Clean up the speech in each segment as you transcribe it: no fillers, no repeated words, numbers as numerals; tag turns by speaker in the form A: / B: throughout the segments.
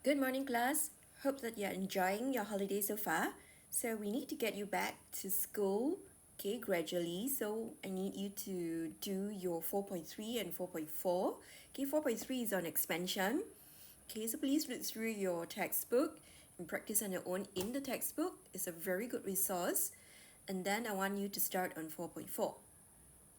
A: Good morning, class. Hope that you're enjoying your holiday so far. So we need to get you back to school, okay, gradually. So I need you to do your 4.3 and 4.4. Okay, 4.3 is on expansion. Okay, so please read through your textbook and practice on your own in the textbook. It's a very good resource. And then I want you to start on 4.4.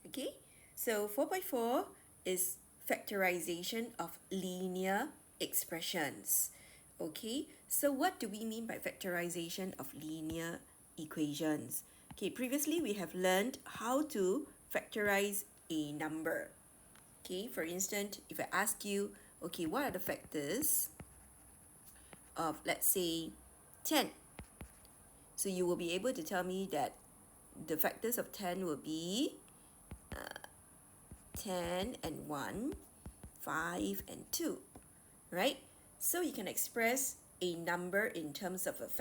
A: Okay, so 4.4 is factorization of linear expressions. Okay, so what do we mean by factorization of linear equations? Okay, previously we have learned how to factorize a number. Okay, for instance, if I ask you, okay, what are the factors of, let's say, 10? So you will be able to tell me that the factors of 10 will be 10 and 1, 5 and 2, right? So you can express a number in terms of its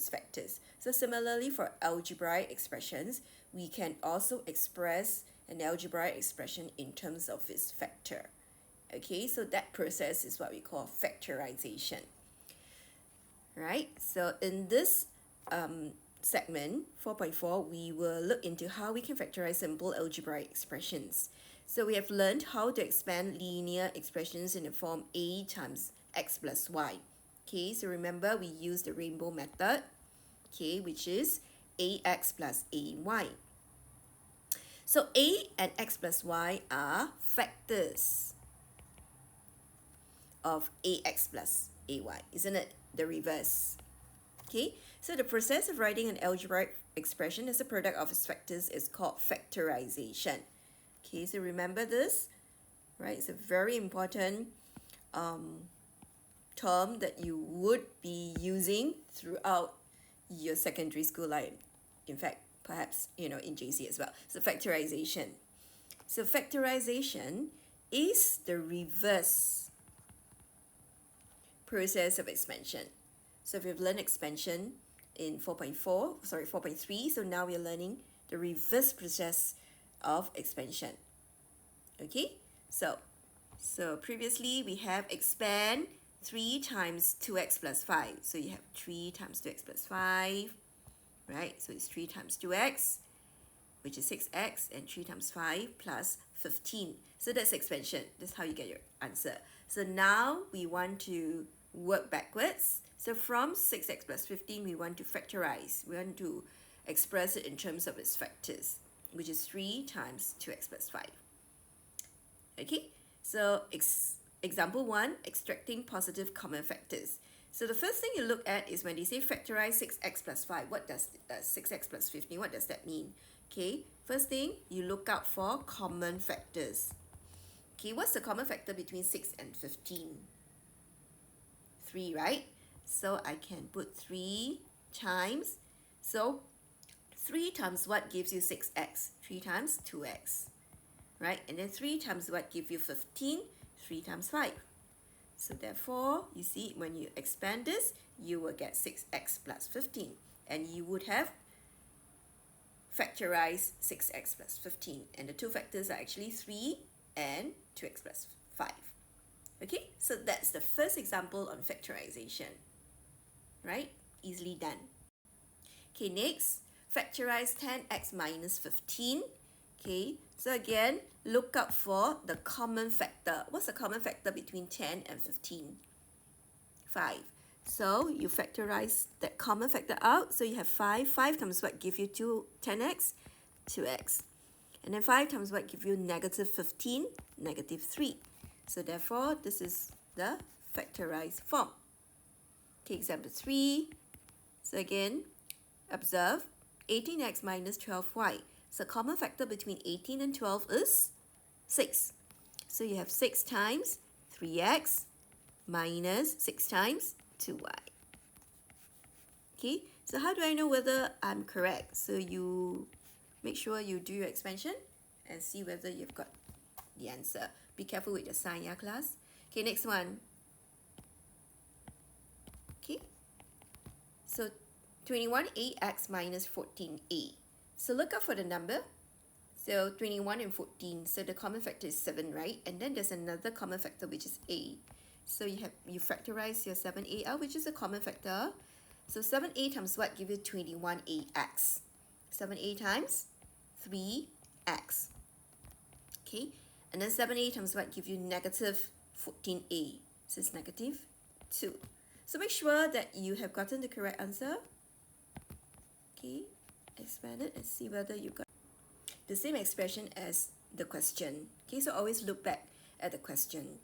A: factors. So similarly for algebraic expressions, we can also express an algebraic expression in terms of its factor. Okay, so that process is what we call factorization. Right, so in this segment 4.4, we will look into how we can factorize simple algebraic expressions. So we have learned how to expand linear expressions in the form a times x plus y. Okay, so remember we use the rainbow method, okay, which is ax plus ay. So a and x plus y are factors of ax plus ay, isn't it? The reverse. Okay, so the process of writing an algebraic expression as a product of its factors is called factorization. Okay, so remember this, right? It's a very important term that you would be using throughout your secondary school life. In fact, perhaps, in JC as well. So factorization. So factorization is the reverse process of expansion. So we've learned expansion in 4.3. So now we're learning the reverse process of expansion. Okay, so previously we have expand 3 times 2x plus 5. So you have 3 times 2x plus 5, right? So it's 3 times 2x, which is 6x, and 3 times 5 plus 15. So that's expansion. That's how you get your answer. So now we want to work backwards. So from 6x plus 15, we want to factorize. We want to express it in terms of its factors, which is 3 times 2x plus 5. Okay, so example 1, extracting positive common factors. So the first thing you look at is when they say factorize 6x plus 5. What does 6x plus 15, what does that mean? Okay, first thing, you look out for common factors. Okay, what's the common factor between 6 and 15? 3, right? So I can put 3 times. So 3 times what gives you 6x? 3 times 2x, right? And then 3 times what gives you 15? 3 times 5. So therefore, you see, when you expand this, you will get 6x plus 15. And you would have factorized 6x plus 15. And the two factors are actually 3 and 2x plus 5. Okay, so that's the first example on factorization, right? Easily done. Okay, next, factorize 10x minus 15. Okay, so again, look out for the common factor. What's the common factor between 10 and 15? 5. So you factorize that common factor out. So you have 5. 5 times what give you 10x? 2x. And then 5 times what give you negative 15? Negative 3. So therefore, this is the factorized form. Okay, example 3. So again, observe 18x minus 12y. So common factor between 18 and 12 is 6. So you have 6 times 3x minus 6 times 2y. Okay, so how do I know whether I'm correct? So you make sure you do your expansion and see whether you've got the answer. Be careful with your sign, yeah, class? Okay, next one. Okay, so 21ax minus 14a. So look out for the number. So 21 and 14, so the common factor is 7, right? And then there's another common factor, which is a. So you factorize your 7a out, which is a common factor. So 7a times what give you 21ax? 7a times 3x. Okay, and then 7a times what give you negative 14a? So it's negative 2. So make sure that you have gotten the correct answer. Okay, expand it and see whether you got the same expression as the question. Okay, so always look back at the question.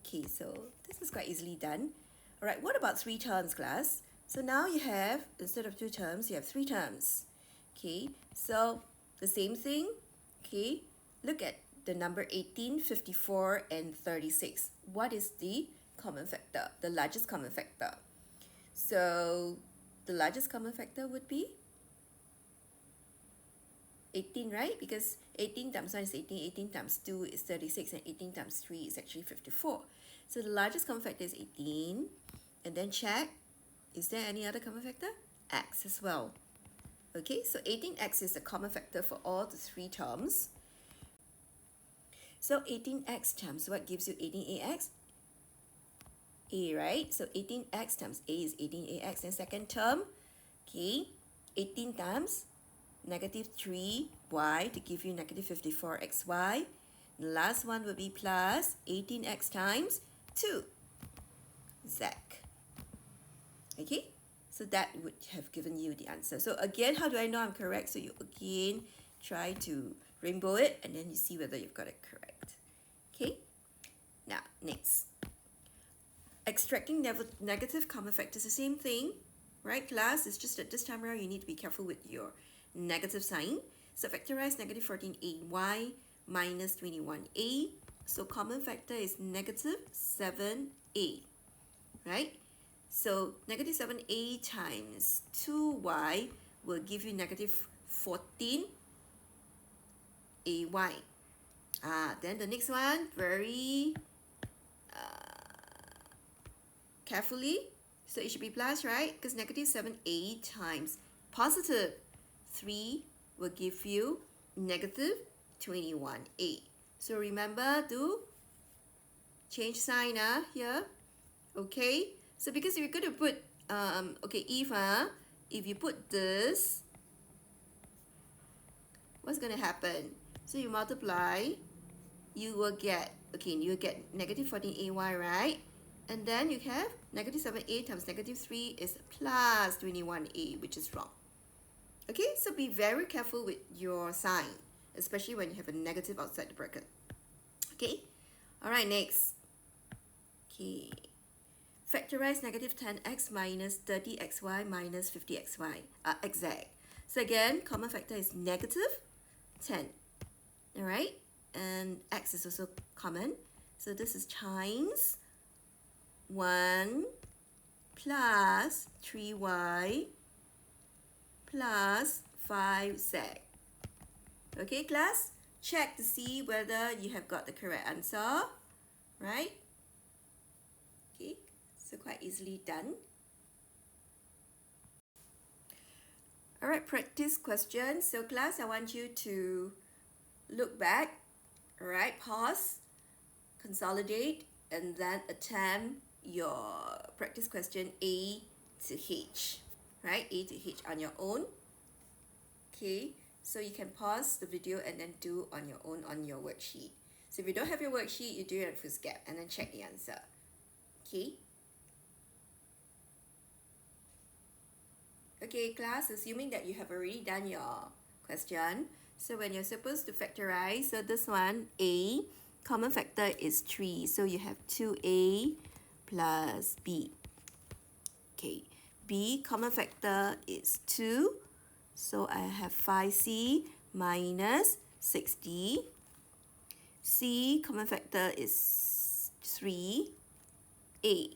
A: Okay, so this is quite easily done. All right, what about 3 terms, class? So now you have, instead of 2 terms, you have 3 terms. Okay, so the same thing. Okay, look at the number 18, 54, and 36. What is the common factor, the largest common factor? So the largest common factor would be 18, right? Because 18 times 1 is 18, 18 times 2 is 36, and 18 times 3 is actually 54. So the largest common factor is 18. And then check, is there any other common factor? X as well. Okay, so 18x is the common factor for all the 3 terms. So 18x times what gives you 18ax? A, right? So 18x times a is 18ax. And second term, okay, 18 times negative 3y to give you negative 54xy. The last one will be plus 18x times 2, z. Okay, so that would have given you the answer. So again, how do I know I'm correct? So you again try to rainbow it and then you see whether you've got it correct. Okay, now next. Extracting negative common factors, the same thing, right, class? It's just that this time around you need to be careful with your negative sign. So factorize negative 14ay minus 21a. So common factor is negative 7a, right? So negative 7a times 2y will give you negative 14ay. Then the next one, very carefully. So it should be plus, right? Because negative 7a times positive 3 will give you negative 21a. So remember to change sign here. Okay. So because you're going to put, okay, if you put this, what's going to happen? So you multiply, you will get, okay, you get negative 14ay, right? And then you have negative 7a times negative 3 is plus 21a, which is wrong. Okay, so be very careful with your sign, especially when you have a negative outside the bracket. Okay, all right, next. Okay, factorize negative 10x minus 30xy minus 50xy, exact. So again, common factor is negative 10, all right? And x is also common. So this is times 1 plus 3y plus 5z. Okay, class? Check to see whether you have got the correct answer, right? Okay, so quite easily done. All right, practice questions. So class, I want you to look back, all right, pause, consolidate, and then attempt your practice question A to H, right? A to H on your own. Okay, so you can pause the video and then do on your own on your worksheet. So if you don't have your worksheet, you do it at first gap and then check the answer. Okay. Okay, class, assuming that you have already done your question. So when you're supposed to factorize, so this one, A, common factor is 3. So you have 2a plus b. Okay, b, common factor is 2. So I have 5c minus 6d. C, common factor is 3a.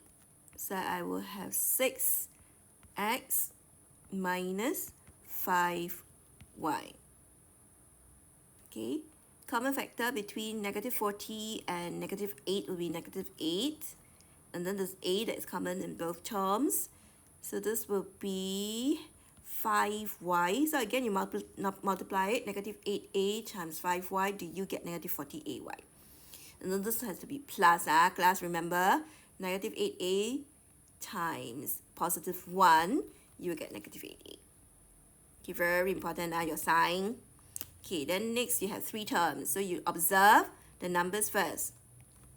A: So I will have 6x minus 5y. Okay, common factor between negative 40 and negative 8 will be negative 8. And then there's a that is common in both terms. So this will be 5y. So again, you multiply it, negative 8a times 5y, do you get negative 40ay? And then this has to be plus, class, remember, negative 8a times positive 1, you will get negative 8a. Okay, very important now, your sign. Okay, then next you have 3 terms. So you observe the numbers first.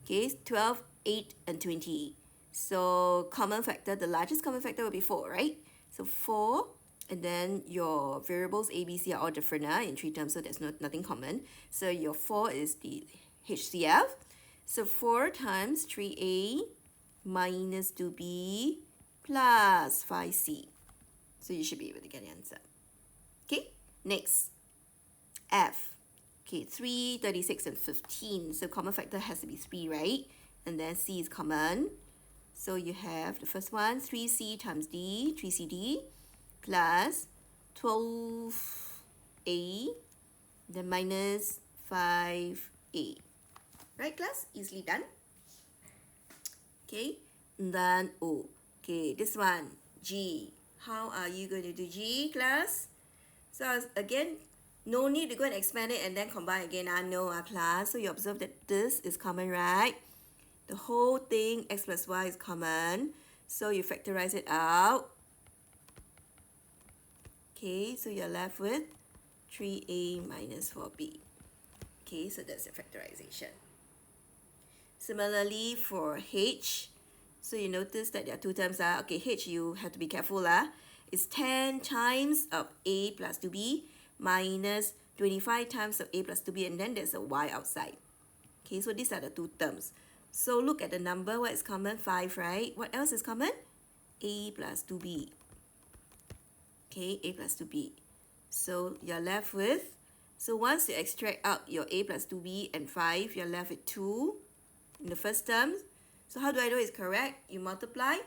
A: Okay, 12, 8, and 20. So common factor, the largest common factor will be 4, right? So 4, and then your variables A, B, C are all different in 3 terms, so there's nothing common. So your 4 is the HCF. So 4 times 3A minus 2B plus 5C. So you should be able to get the answer. Okay, next, F. Okay, 3, 36, and 15. So common factor has to be 3, right? And then C is common. So you have the first one, 3C times D, 3CD, plus 12A, then minus 5A. Right, class? Easily done. Okay, and then O. Okay, this one, G. How are you going to do G, class? So again, no need to go and expand it and then combine again. No, class. So you observe that this is common, right? The whole thing, x plus y, is common. So you factorize it out. Okay, so you're left with 3a minus 4b. Okay, so that's the factorization. Similarly for h, so you notice that there are 2 terms. Okay, h, you have to be careful. It's 10 times of a plus 2b minus 25 times of a plus 2b, and then there's a y outside. Okay, so these are the 2 terms. So look at the number. What is common? 5, right? What else is common? A plus 2b. Okay, a plus 2b. So you're left with, so once you extract out your a plus 2b and 5, you're left with 2 in the first term. So how do I know it's correct? You multiply.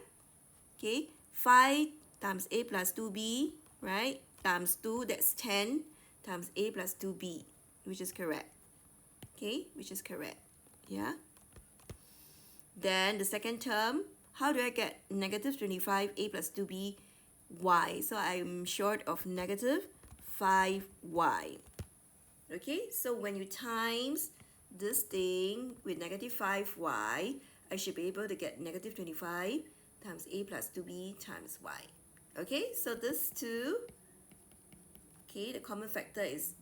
A: Okay, 5 times a plus 2b, right? Times 2, that's 10 times a plus 2b, which is correct. Okay, which is correct. Yeah. Then the second term, how do I get negative 25a plus 2b y? So I'm short of negative 5y. Okay, so when you times this thing with negative 5y, I should be able to get negative 25 times a plus 2b times y. Okay, so this 2, okay, the common factor is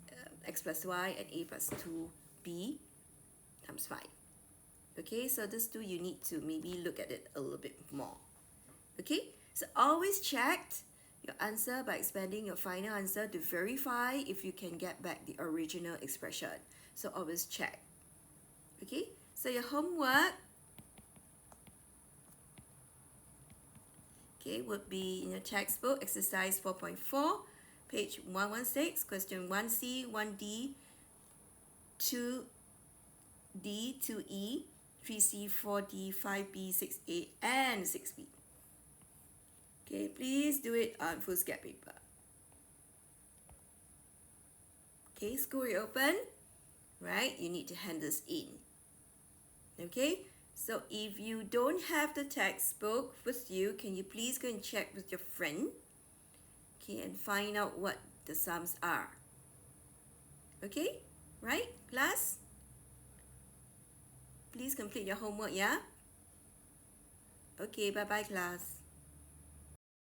A: x plus y and a plus 2b times 5. Okay, so this 2, you need to maybe look at it a little bit more. Okay, so always check your answer by expanding your final answer to verify if you can get back the original expression. So always check. Okay, so your homework, okay, would be in your textbook, exercise 4.4, page 116, question 1C, 1D, 2D, 2E, 3C, 4D, 5B, 6A, and 6B. Okay, please do it on foolscap paper. Okay, school reopen, right? You need to hand this in. Okay, so if you don't have the textbook with you, can you please go and check with your friend? Okay, and find out what the sums are. Okay, right, class? Please complete your homework, yeah? Okay, bye-bye, class.